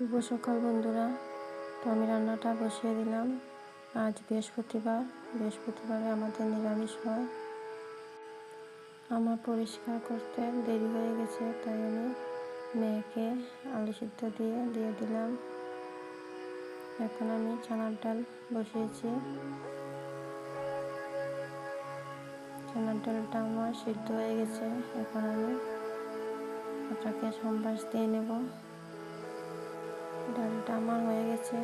শুভ সকাল বন্ধুরা। তো আমি রান্নাটা বসিয়ে দিলাম। আজ বৃহস্পতিবারে আমাদের নিরামিষ হয়। আমার পরিষ্কার করতে দেরি হয়ে গেছে, তাই আমি মেয়েকে আলু সিদ্ধ দিয়ে দিলাম। এখন আমি চানার ডাল বসিয়েছি। চানার ডালটা আমার সিদ্ধ হয়ে গেছে। এখন আমি ওটাকে সম্বাস দিয়ে নেব। ডালটা আমার হয়ে গেছে,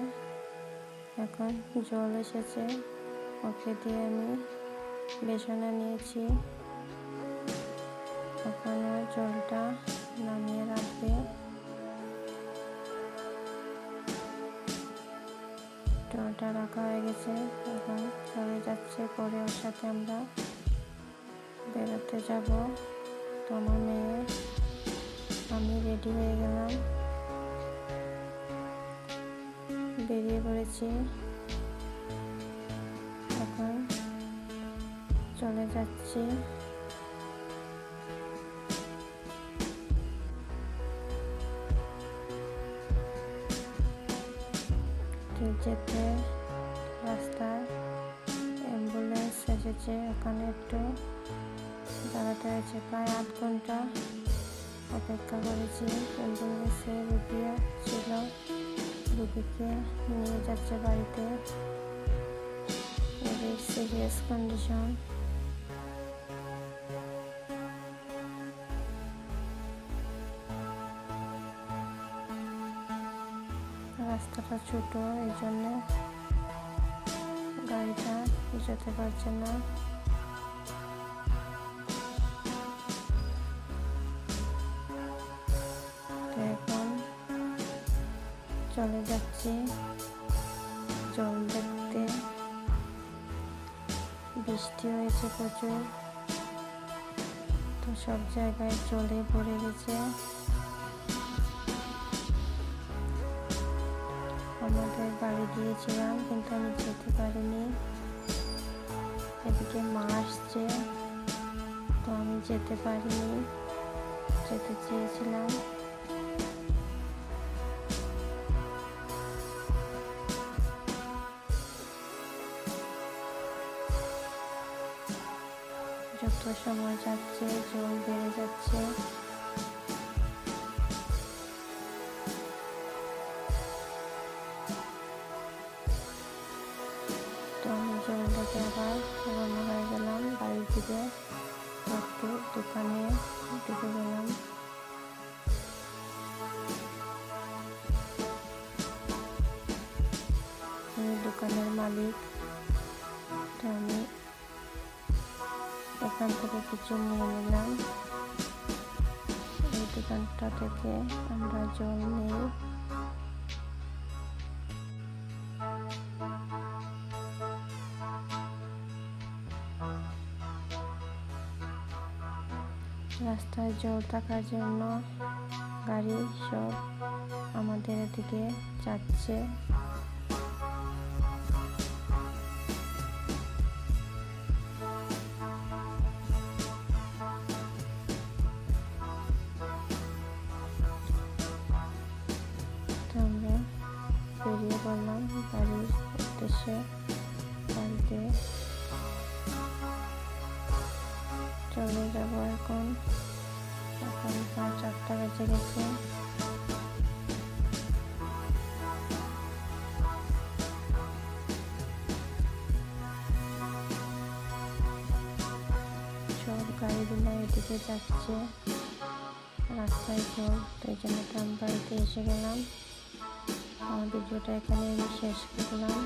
এখন জল এসেছে, ওকে দিয়ে আমি বেসনে নিয়েছি। এখন ওই জলটা নামিয়ে রাখবে। জলটা রাখা হয়ে গেছে, এখন চলে যাচ্ছে, পরে ওর সাথে আমরা বেরোতে যাব। তো আমার মেয়ে আমি রেডি হয়ে গেলাম, বেরিয়ে পড়েছি। এখন চলে যাচ্ছি। যেতে রাস্তায় অ্যাম্বুলেন্স এসেছে, ওখানে একটু দাঁড়াতে হয়েছে। প্রায় 8 ঘন্টা অপেক্ষা করেছি। অ্যাম্বুলেন্সে রুগীও ছিল, রুগীকে নিয়ে যাচ্ছে বাড়িতে। রুগীর সিরিয়াস কন্ডিশন। রাস্তাটা ছোট, এই জন্য গাড়িটা যেতে পারছে না। তো এখন চলে যাচ্ছি জল দেখতে। বৃষ্টি হয়েছে প্রচুর, তো সব জায়গায় জলে ভরে গেছে। আমাদের বাড়ি গিয়েছিলাম, কিন্তু আমি যেতে পারিনি। এদিকে মা আসছে, তো আমি যেতে পারিনি, যেতে চেয়েছিলাম। যত সময় যাচ্ছে জল বেড়ে যাচ্ছে। তো আমি জল দেখে আবার রওনা হয়ে গেলাম বাড়ির দিকে। একটু দোকানে ঢুকে গেলাম। আমি দোকানের মালিক, তো আমি এখান থেকে কিছু নিয়ে নিলাম। এই দোকানটা থেকে আমরা জল নিই। রাস্তায় জল থাকার জন্য গাড়ি সব আমাদের এদিকে যাচ্ছে। আমরা বেরিয়ে পড়লাম বাড়ির উদ্দেশ্যে। বাড়িতে চলে যাব এখন। 5-8টা বেজে গেছে। সব গাড়িগুলো এদিকে যাচ্ছে, রাস্তায় জল, তো এই জন্য আমরা বাড়িতে এসে গেলাম। আমার ভিডিওটা এখানে আমি শেষ করলাম।